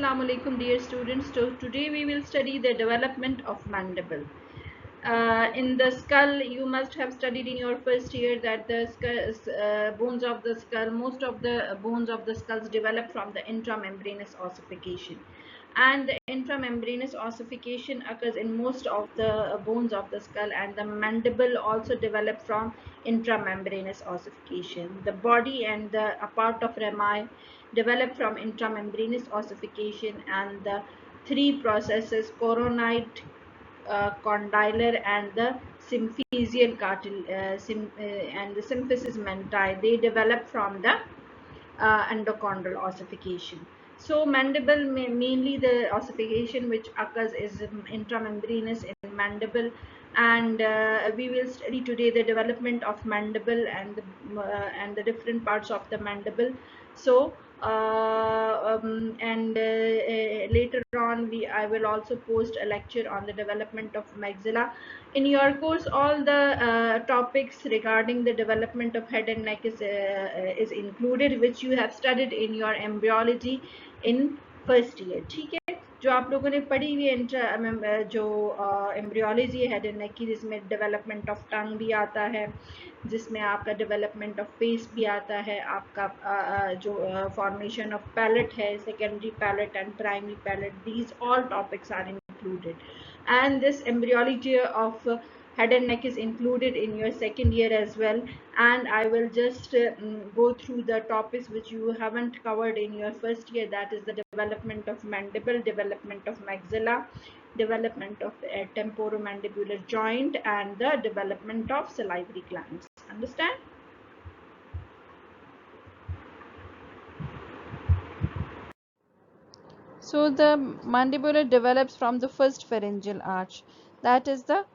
Assalamu alaikum dear students. So today we will study the development of mandible. In the skull, you must have studied in your first year that the bones of the skull, most of the bones of the skulls develop from the intramembranous ossification. And the intramembranous ossification occurs in most of the bones of the skull, and the mandible also develop from intramembranous ossification. The body and the a part of rami develop from intramembranous ossification, and the three processes coronoid, condylar, and the symphysial and the symphysis mentae, they develop from the endochondral ossification. So mandible, mainly the ossification which occurs is intramembranous in mandible, and we will study today the development of mandible and the different parts of the mandible. So later on I will also post a lecture on the development of maxilla. In your course, all the topics regarding the development of head and neck is included, which you have studied in your embryology in first year. ठीक है, जो आप लोगों ने पढ़ी हुई जो embryology head and neck की, जिसमें डेवलपमेंट ऑफ टंग भी आता है, जिसमें आपका डेवलपमेंट ऑफ फेस भी आता है, आपका जो फॉर्मेशन ऑफ पैलेट है, secondary palate and primary palate, these all topics are included, and this embryology of head and neck is included in your second year as well. And I will just go through the topics which you haven't covered in your first year, that is the development of mandible, development of maxilla, development of temporomandibular joint, and the development of salivary glands. Understand? So the mandibular develops from the first pharyngeal arch. That is that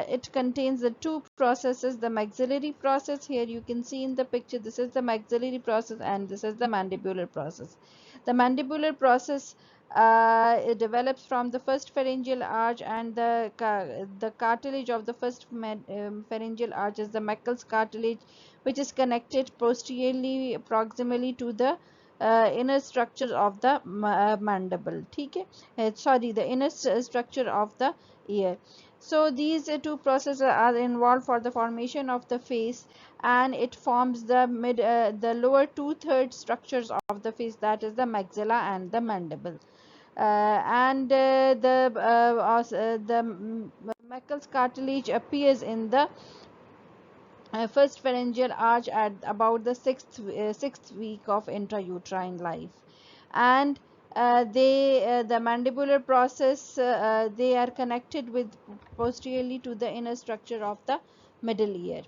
it contains the two processes, the maxillary process. Here you can see in the picture, this is the maxillary process and this is the mandibular process. The mandibular process it develops from the first pharyngeal arch, and the cartilage of the first pharyngeal arch is the Meckel's cartilage, which is connected posteriorly proximally to the inner structure of the mandible. ठीक है, sorry, the inner structure of the ear. So these two processes are involved for the formation of the face, and it forms the lower two-thirds structures of the face, that is the maxilla and the mandible. And the Meckel's cartilage appears in the first pharyngeal arch at about the sixth week of intrauterine life. And the mandibular process, they are connected with posteriorly to the inner structure of the middle ear.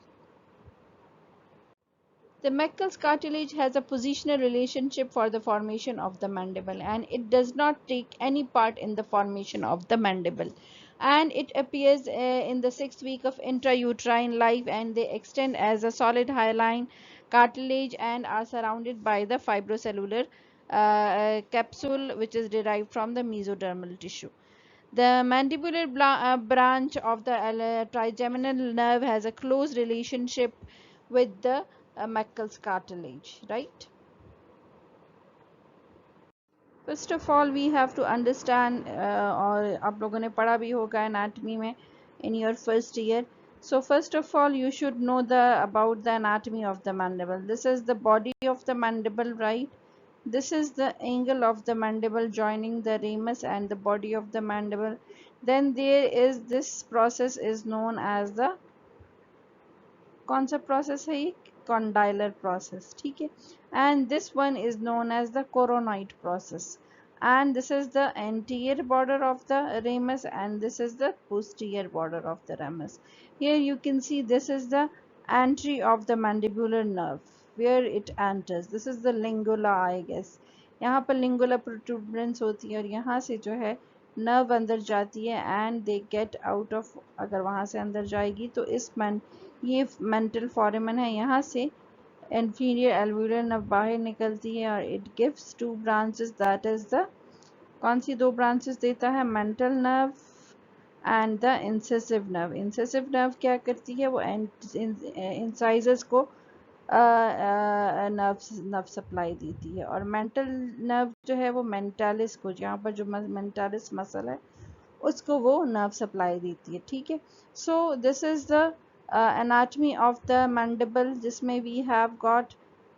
The Meckel's cartilage has a positional relationship for the formation of the mandible, and it does not take any part in the formation of the mandible. And it appears in the sixth week of intrauterine life, and they extend as a solid hyaline cartilage and are surrounded by the fibrocellular capsule, which is derived from the mesodermal tissue. The mandibular branch of the trigeminal nerve has a close relationship with the Meckel's cartilage, right? First of all, we have to understand, और आप लोगों ने पढ़ा भी होगा anatomy में in your first year. So first of all, you should know about the anatomy of the mandible. This is the body of the mandible, right? This is the angle of the mandible joining the ramus and the body of the mandible. Then there is this process is known as the, कौन सा process है ये? Condylar process, ठीक है. And this one is known as the coronoid process. And this is the anterior border of the ramus, and this is the posterior border of the ramus. Here you can see this is the entry of the mandibular nerve where it enters. This is the lingula, I guess. यहाँ पर लिंगुला प्रोट्रूबरेंस होती है, और यहाँ से जो है nerve अंदर जाती है, and they get out of, अगर वहाँ से अंदर जाएगी तो ये मेंटल फोरामेन है, यहाँ से inferior alveolar nerve बाहर निकलती है, और it gives two branches, that is the, कौन सी दो branches देता है? mental nerve and the incisive nerve. incisive nerve क्या करती है? वो incisors को नर्व सप्लाई देती है। और मेंटल नर्व जो है वो मेंटालिस को, जहाँ पर जो मेंटालिस मसल है उसको वो नर्व सप्लाई देती है। ठीक है, so this is the anatomy of the mandible, जिसमें वी हैव गॉट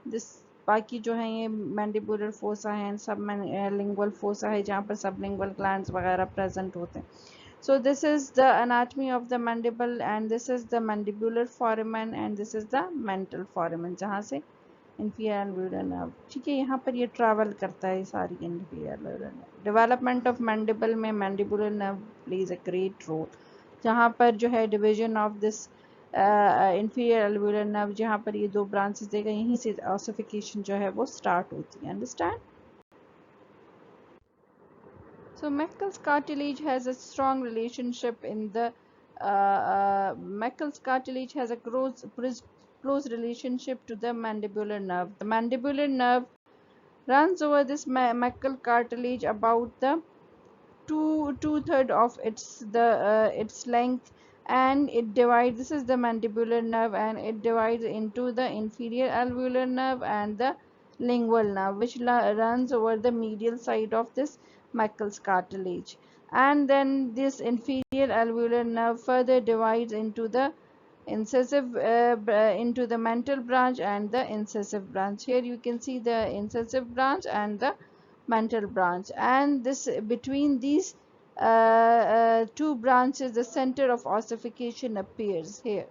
दिस। बाकी जो है ये मैंडिबुलर फोसा है, सब लिंगुअल फोसा है जहाँ पर सब लिंगुअल ग्लैंड्स वगैरह प्रेजेंट होते हैं। So this is the anatomy of the mandible, and this is the mandibular foramen, and this is the mental foramen, जहाँ से inferior alveolar nerve, ठीक है, यहाँ पर ये ट्रैवल करता है सारी inferior alveolar nerve। Development of mandible में mandibular nerve plays a great role, जहाँ पर जो है division of this inferior alveolar nerve, जहाँ पर ये दो ब्रांचेस देगा, यहीं से ossification जो है वो स्टार्ट होती है। Understand? So Meckel's cartilage has a strong relationship in the Meckel's cartilage has a close relationship to the mandibular nerve. The mandibular nerve runs over this Meckel cartilage about the two-third of its length, and it divides. This is the mandibular nerve, and it divides into the inferior alveolar nerve and the lingual nerve, which runs over the medial side of this Meckel's cartilage. And then this inferior alveolar nerve further divides into the into the mental branch and the incisive branch. Here you can see the incisive branch and the mental branch, and this between these two branches the center of ossification appears here,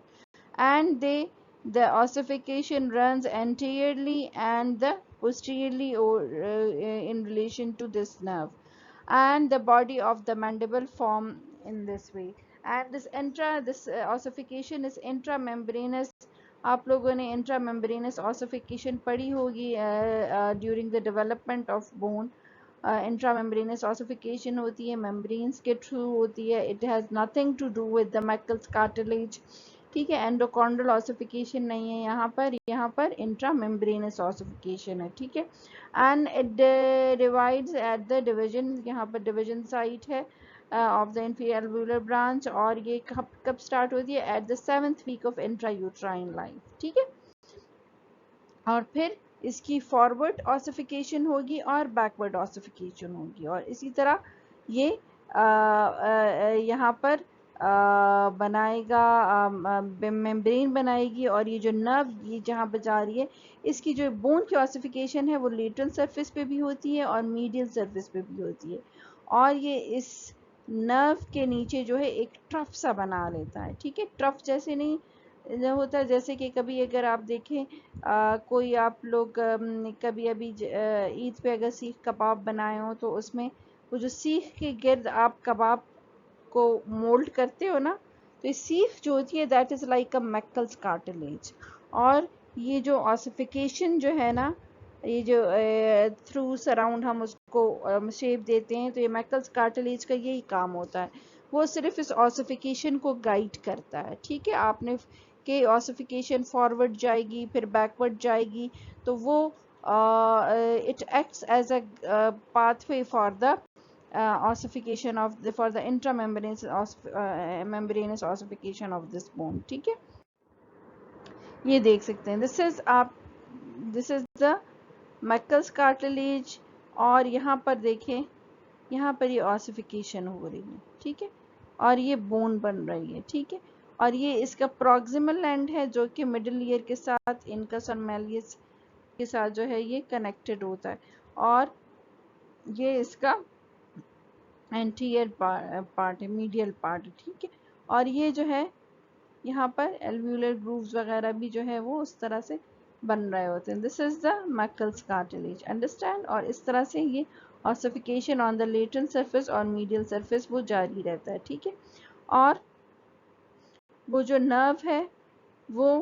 and the ossification runs anteriorly and the posteriorly, or in relation to this nerve, and the body of the mandible form in this way. And this ossification is intramembranous. आप लोगों ने इंट्रामेम्ब्रेनस ossification पढ़ी होगी during the development of bone. Intramembranous ossification होती है, membranes के through होती है। It has nothing to do with the Meckel's cartilage, ठीक है। एंडोकॉन्ड्रल ऑसिफिकेशन नहीं है यहाँ पर इंट्रामेम्ब्रेनस ऑसिफिकेशन है, ठीक है। And it divides at the division, यहाँ पर डिवीजन साइट है of the inferior alveolar branch, और ये कब स्टार्ट होती है? At the 7th week of intrauterine life, ठीक है। और फिर इसकी फॉरवर्ड ऑसिफिकेशन होगी और बैकवर्ड ऑसिफिकेशन होगी, और इसी तरह ये यहाँ पर बनाएगा, मेम्ब्रेन बनाएगी, और ये जो नर्व ये जहाँ पर जा रही है, इसकी जो बोन की ऑसिफिकेशन है वो लेटरल सरफेस पे भी होती है और मीडियल सरफेस पे भी होती है, और ये इस नर्व के नीचे जो है एक ट्रफ सा बना लेता है, ठीक है। ट्रफ जैसे नहीं होता है, जैसे कि कभी अगर आप देखें कोई आप लोग कभी अभी ईद पे अगर सीख कबाब बनाए हो तो उसमें वो जो सीख के गिर्द आप कबाब को मोल्ड करते हो ना, तो ये सीख जो होती है that is like a Meckel's cartilage. और ये जो ऑसिफिकेशन जो है ना, ये जो थ्रू सराउंड हम उसको शेप देते हैं, तो ये मैकल्स कार्टिलेज का यही काम होता है, वो सिर्फ इस ऑसिफिकेशन को गाइड करता है, ठीक है। आपने के ऑसिफिकेशन फॉरवर्ड जाएगी फिर बैकवर्ड जाएगी, तो वो it acts as a pathway for the ossification of for the intramembranous membranous ossification of this bone, ठीक है। ये देख सकते हैं, this is the Meckel's cartilage, और यहाँ पर देखें, यहाँ पर ये ऑसिफिकेशन हो रही है, ठीक है, और ये बोन बन रही है, ठीक है। और ये इसका प्रॉक्सिमल एंड है जो कि मिडिल ईयर के साथ इनकस और मैलियस के साथ जो है ये कनेक्टेड होता है, और ये इसका एंटीरियर पार्ट है, मीडियल पार्ट, ठीक है। और ये जो है यहाँ पर एल्व्यूलर ग्रूव्स वगैरह भी जो है वो उस तरह से बन रहे होते हैं। This is the Meckel's cartilage, understand. और इस तरह से ये ossification on the lateral surface और मीडियल सरफेस वो जारी रहता है, ठीक है। और वो जो नर्व है वो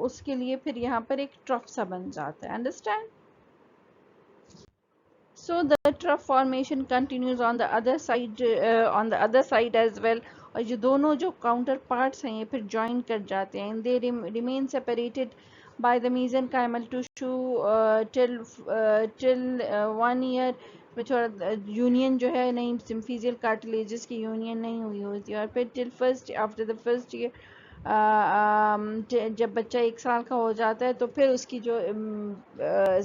उसके लिए फिर यहाँ पर एक ट्रफ सा बन जाता है, understand. So the trough formation continues on the other side as well, और ये दोनों जो काउंटर पार्ट्स हैं ये फिर ज्वाइन कर जाते हैं, they remain separated by the mesenchymal tissue till 1 year, which union जो है नहीं, सिम्फिजियल कार्टिलेजेस की यूनियन नहीं हुई होती, और फिर till after the first year जब बच्चा 1 साल का हो जाता है तो फिर उसकी जो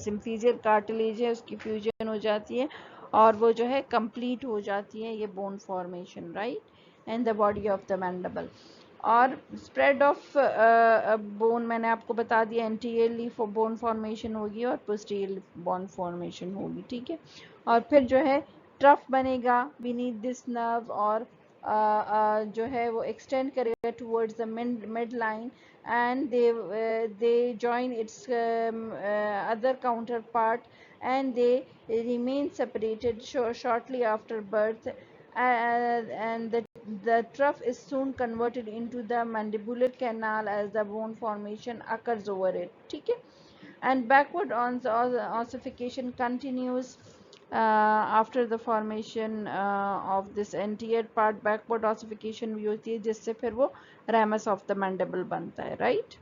सिम्फीजियल कार्टिलेज है उसकी फ्यूजन हो जाती है और वो जो है कंप्लीट हो जाती है ये bone formation, right, in the body of the mandible. और स्प्रेड ऑफ बोन मैंने आपको बता दिया, एंटीरियरली बोन फॉर्मेशन होगी और पोस्टीरियरली बोन फॉर्मेशन होगी, ठीक है। और फिर जो है ट्रफ बनेगा बीनीथ दिस नर्व और जो है वो एक्सटेंड करेगा towards the mid line and they join it's other counter part and they remain separated shortly after birth, and the trough is soon converted into the mandibular canal as the bone formation occurs over it, ठीक है। And backward ossification continues after the formation of this anterior part, backward ossification भी होती है जिससे फिर वो ramus of the mandible बनता है, right?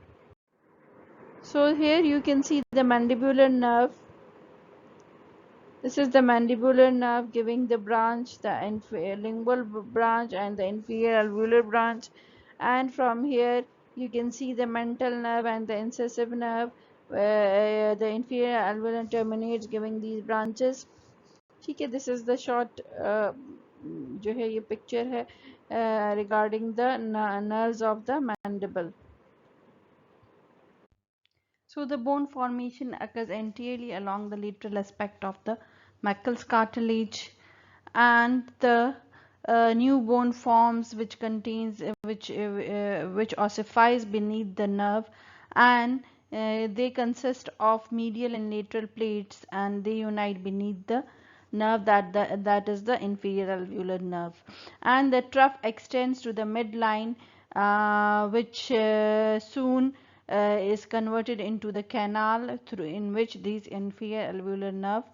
So here you can see the mandibular nerve. This is the mandibular nerve giving the branch, the lingual branch and the inferior alveolar branch, and from here you can see the mental nerve and the incisive nerve. The inferior alveolar terminates giving these branches, ठीक है। This is the short जो है ये picture है regarding the nerves of the mandible. So the bone formation occurs entirely along the lateral aspect of the Meckel's cartilage, and the new bone forms which contains which ossifies beneath the nerve, and they consist of medial and lateral plates, and they unite beneath the nerve that is the inferior alveolar nerve, and the trough extends to the midline, which soon is converted into the canal through in which these inferior alveolar nerve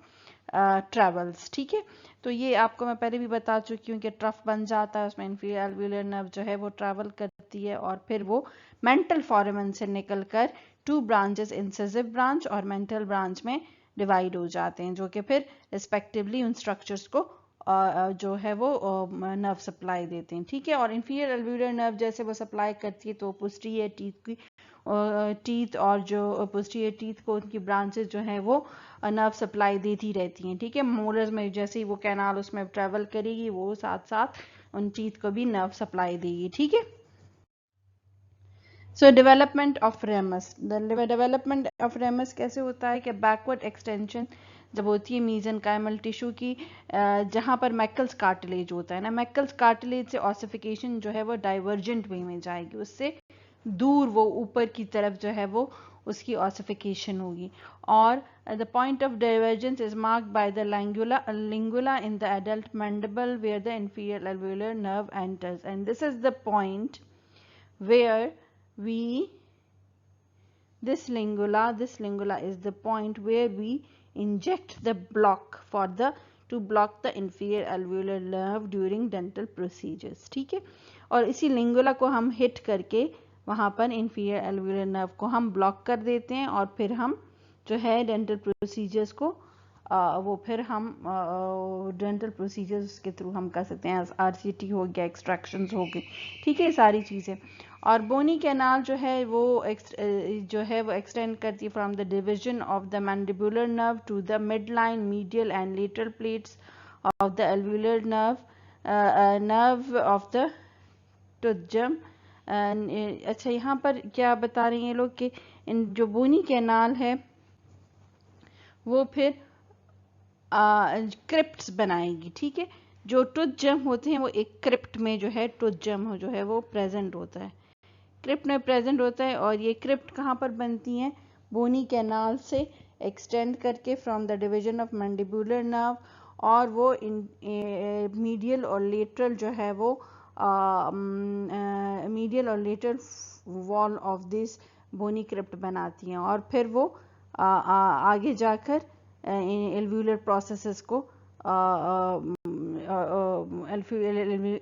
travels, ठीक है। तो ये आपको मैं पहले भी बता चुकी हूँ कि ट्रफ बन जाता है, उसमें इंफीरियर एल्वियोलर नर्व जो है वो ट्रैवल करती है और फिर वो मेंटल फोरामेन से निकलकर 2 ब्रांचेस, इंसिसिव ब्रांच और मेंटल ब्रांच में डिवाइड हो जाते हैं, जो कि फिर रिस्पेक्टिवली उन स्ट्रक्चर्स को जो है वो नर्व सप्लाई देते हैं, ठीक है। और इंफीरियर एल्वियोलर नर्व जैसे वो सप्लाई करती है तो पोस्टीरियर टीथ और जो पोस्टीरियर टीथ को उनकी ब्रांचेस जो हैं वो नर्व सप्लाई देती रहती हैं, ठीक है। मोलर्स में जैसे ही वो कैनाल उसमें ट्रेवल करेगी वो साथ साथ उन टीथ को भी नर्व सप्लाई देगी, ठीक है। सो development of ramus, development of ramus कैसे होता है कि बैकवर्ड एक्सटेंशन जब होती है मीजेनकाइमल टिश्यू की, जहाँ पर मैकल्स कार्टिलेज होता है ना, मैकल्स कार्टिलेज से ऑसिफिकेशन जो है वो डाइवर्जेंट वे में जाएगी, उससे दूर वो ऊपर की तरफ जो है वो उसकी ऑसिफिकेशन होगी, और the point of divergence is marked by the lingula in the adult mandible where the inferior alveolar nerve enters, and this is the point where this lingula is the point where we inject the block to block the inferior alveolar nerve during dental procedures, ठीक है। और इसी लिंगुला को हम hit करके वहाँ पर inferior alveolar nerve को हम ब्लॉक कर देते हैं और फिर हम जो है डेंटल प्रोसीजर्स को वो फिर हम डेंटल प्रोसीजर्स के थ्रू हम कर सकते हैं, आरसीटी हो गया, एक्सट्रैक्शंस हो गई, ठीक है, सारी चीज़ें। और बोनी कैनाल जो है वो एक्सटेंड करती है from the division of the mandibular nerve to the midline, medial and lateral plates of the alveolar nerve of the tooth germ. अच्छा, यहाँ पर क्या बता रहे हैं ये लोग कि इन जो बोनी कैनाल है वो फिर क्रिप्ट्स बनाएगी, ठीक है। जो टूथ जम होते हैं वो एक क्रिप्ट में जो है टूथ जम जो है वो प्रेजेंट होता है, क्रिप्ट में प्रेजेंट होता है, और ये क्रिप्ट कहाँ पर बनती हैं, बोनी कैनाल से एक्सटेंड करके from the division of mandibular nerve, और वो मीडियल और लेटरल जो है वो मीडियल और lateral wall of this bony crypt बनाती हैं, और फिर वो आगे जाकर एल्वियोलर प्रोसेसेस को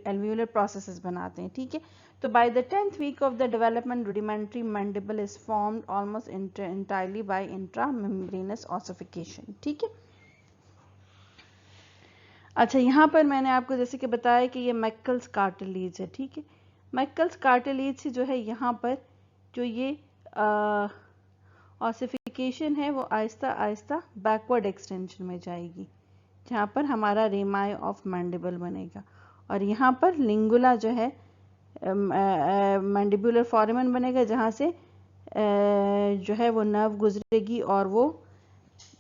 एल्वियोलर प्रोसेसेस बनाते हैं, ठीक है। तो by the 10th week of the development, rudimentary mandible is formed almost entirely by intramembranous ossification, ठीक है। अच्छा, यहाँ पर मैंने आपको जैसे कि बताया कि ये मैकल्स कार्टिलेज है, ठीक है। मैकल्स कार्टिलेज से जो है यहाँ पर जो ये ऑसिफिकेशन है वो आहिस्ता आहिस्ता बैकवर्ड एक्सटेंशन में जाएगी, जहाँ पर हमारा रेमाई ऑफ मैंडिबल बनेगा, और यहाँ पर लिंगुला जो है मैंडिबुलर फॉरामेन बनेगा, जहाँ से जो है वो नर्व गुजरेगी और वो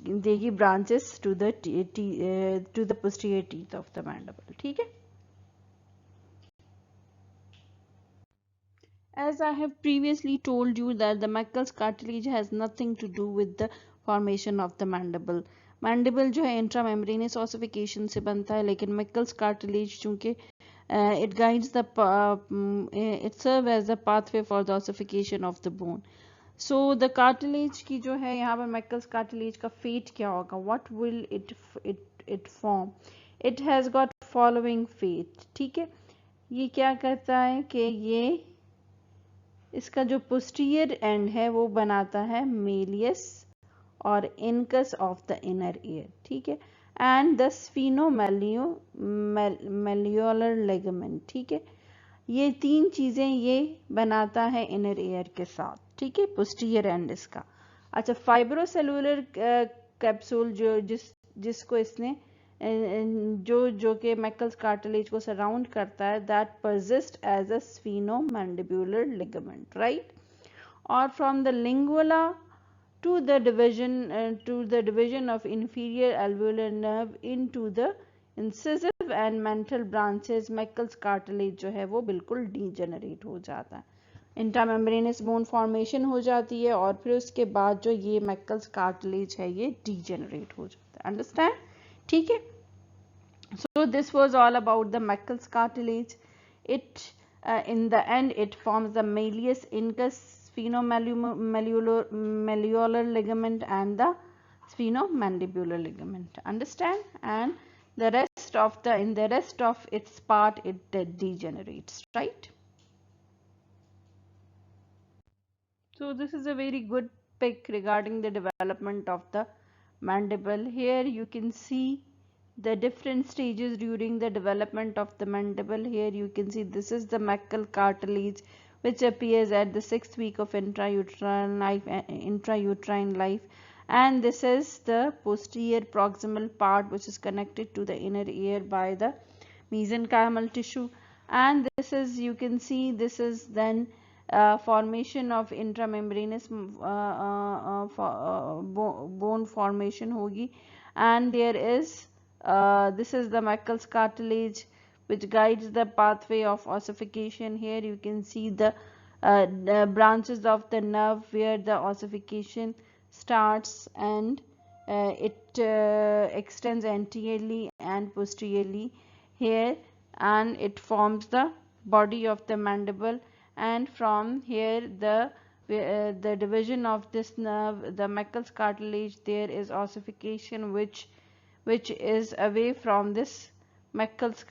देगी branches to the posterior teeth of the mandible. ठीक है। As I have previously told you that the Meckel's cartilage has nothing to do with the formation of the mandible. Mandible जो है intramembranous ossification से बनता है, लेकिन Meckel's cartilage चूँकि it guides the it serve as the pathway for the ossification of the bone. So the cartilage की जो है यहाँ पर Meckel's cartilage का fate क्या होगा? What will it form? It has got following fate. ठीक है। ये क्या करता है कि ये इसका जो पोस्टीरियर एंड है वो बनाता है मेलियस और incus of the inner ear. ठीक है। And the sphenomalleolar ligament. ठीक है। ये तीन चीजें ये बनाता है इनर ईयर के साथ। ठीक है, पोस्टीरियर एंड इसका। अच्छा, फाइब्रोसेलुलर कैप्सूल जो जिसको इसने जो कि मैकल्स कार्टिलेज को सराउंड करता है, that persist as a sphenomandibular ligament, right. और from the lingula to the division of inferior alveolar nerve into the incisive and mental branches, Meckel's cartilage जो है वो बिल्कुल डीजेनरेट हो जाता है, इंट्रामेम्ब्रेनस बोन फॉर्मेशन हो जाती है, और फिर उसके बाद जो ये मैकल्स कार्टिलेज है ये डीजेनरेट हो जाता है। अंडरस्टैंड? ठीक है। So this was all about the Meckel's cartilage. It in the end it forms the malleus incus sphenomalleolar ligament and the sphenomandibular ligament. Understand? And the rest of its part it degenerates, right? So this is a very good pic regarding the development of the mandible. Here you can see the different stages during the development of the mandible. Here you can see this is the Meckel cartilage, which appears at the 6th week of intrauterine life, and this is the posterior proximal part which is connected to the inner ear by the mesenchymal tissue, and this is, you can see, this is then formation of intramembranous bone formation होगी, and there is this is the Meckel's cartilage which guides the pathway of ossification. Here you can see the branches of the nerve where the ossification starts, and it extends anteriorly and posteriorly here, and it forms the body of the mandible, and from here the division of this nerve, the Meckel's cartilage, there is ossification which is away from this Meckel's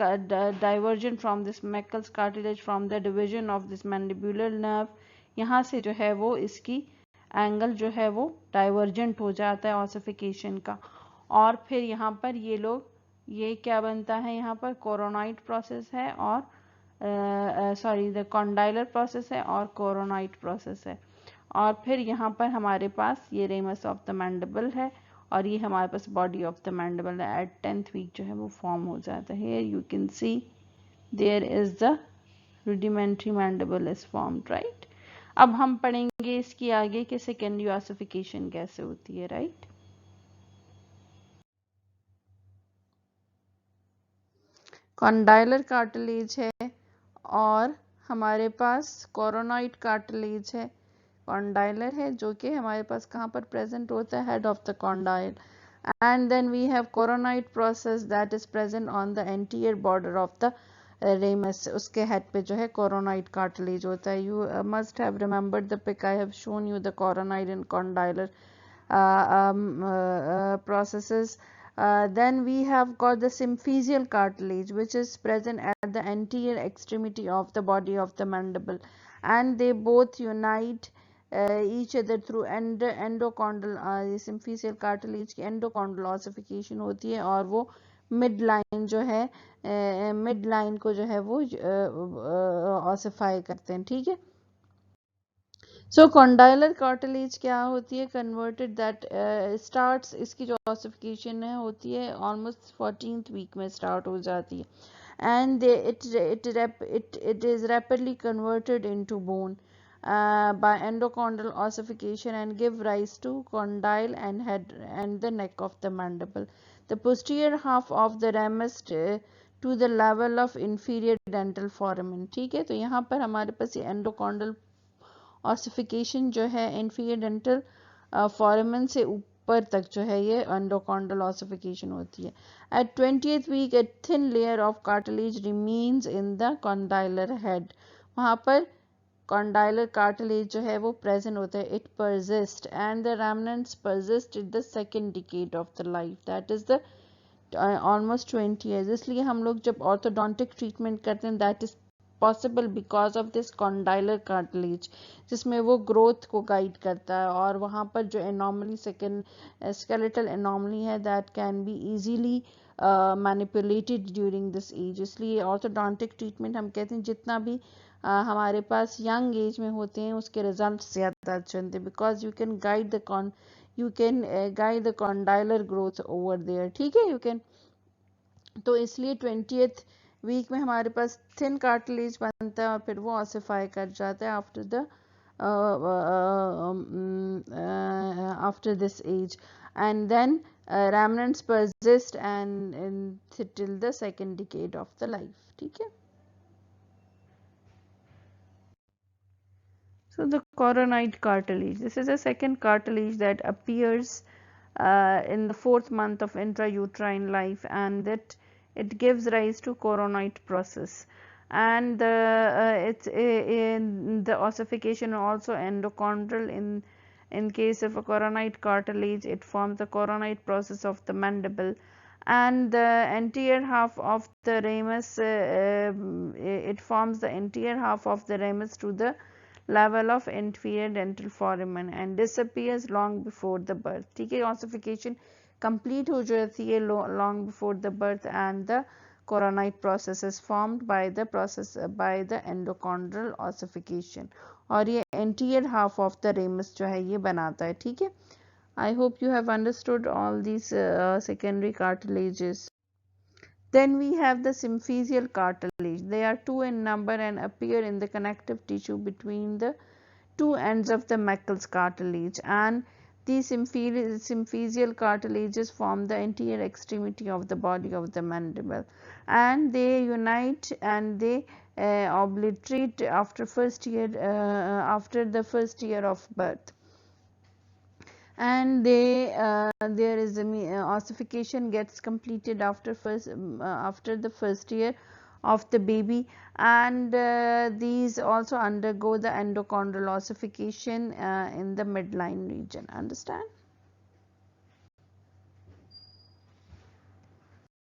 divergent from this Meckel's cartilage from the division of this mandibular nerve. यहाँ से जो है वो इसकी angle जो है वो divergent हो जाता है ऑसिफिकेशन का, और फिर यहाँ पर ये क्या बनता है, यहाँ पर कोरोनाइड प्रोसेस है और सॉरी द कॉन्डाइलर प्रोसेस है और कोरोनाइड प्रोसेस है, और फिर यहाँ पर हमारे पास ये रेमस ऑफ द मैंडिबल है, और ये हमारे पास body of the mandible at 10th week जो है वो फॉर्म हो जाता है। Here you can see there is the rudimentary mandible is formed, right. अब हम पढ़ेंगे इसकी आगे कि सेकेंडरी ऑसिफिकेशन कैसे होती है, राइट। कॉन्डाइलर कार्टिलेज है और हमारे पास कोरोनॉइड कार्टिलेज है। कॉन्डाइलर है जो कि हमारे पास कहाँ पर प्रेजेंट होता है, head of the condyle, and then we have coronoid process that is present on the anterior border of the ramus. उसके हेड पे जो है coronoid cartilage होता है। You must have remembered the pic. I have shown you the coronoid and condylar processes. Then we have got the symphysial cartilage which is present at the anterior extremity of the body of the mandible, and they both unite each other through endochondral, symphyseal cartilage की endochondral ossification होती है और वो mid line जो है, mid line को जो है वो ऑसिफाई करते हैं, ठीक है। सो कॉन्डाइलर कार्टिलेज क्या होती है, कन्वर्टेड दैट स्टार्ट्स, इसकी जो ऑसिफिकेशन है होती है ऑलमोस्ट 14th वीक में स्टार्ट हो जाती है, and it is rapidly converted into bone by endochondral ossification and give rise to condyle and head and the neck of the mandible. The posterior half of the ramus to the level of inferior dental foramen. ठीक है, तो यहाँ पर हमारे पास ये endochondral ossification जो है inferior dental foramen से ऊपर तक जो है ये endochondral ossification होती है. At 20th week, a thin layer of cartilage remains in the condylar head. वहाँ पर condylar cartilage जो है वो present होता है, it persists and the remnants persist in the second decade of the life, that is the almost 20 years. इसलिए हम लोग जब orthodontic treatment करते हैं, that is possible because of this condylar cartilage, जिसमें वो growth को guide करता है, और वहाँ पर जो anomaly, second skeletal anomaly है, that can be easily manipulated during this age. इसलिए orthodontic treatment हम कहते हैं जितना भी हमारे पास young age में होते हैं उसके results ज़्यादा अच्छे होते हैं, because you can guide the condylar growth over there, ठीक है, you can. तो इसलिए 20th वीक में हमारे पास थिन कार्टिलेज बनता है और फिर वो ऑसिफाई कर जाता है after this age, and then remnants persist and till the second decade of the life, ठीक है. So the coronoid cartilage, this is a second cartilage that appears in the 4th month of intrauterine life, and that it gives rise to coronoid process, and the ossification also endochondral. In case of a coronoid cartilage, it forms the coronoid process of the mandible, and the anterior half of the ramus, it forms the anterior half of the ramus to the level of inferior dental foramen and disappears long before the birth, ठीक है. ossification complete हो जाती है long before the birth, and the coronoid process is formed by the endochondral ossification, और ये anterior half of the ramus जो है ये बनाता है, ठीक है. I hope you have understood all these secondary cartilages. Then we have the symphysial cartilage. They are 2 in number and appear in the connective tissue between the two ends of the Meckel's cartilage, and these symphysial cartilages form the anterior extremity of the body of the mandible, and they unite and they obliterate after after the first year of birth, and there is ossification gets completed after the first year of the baby, and these also undergo the endochondral ossification in the midline region. Understand?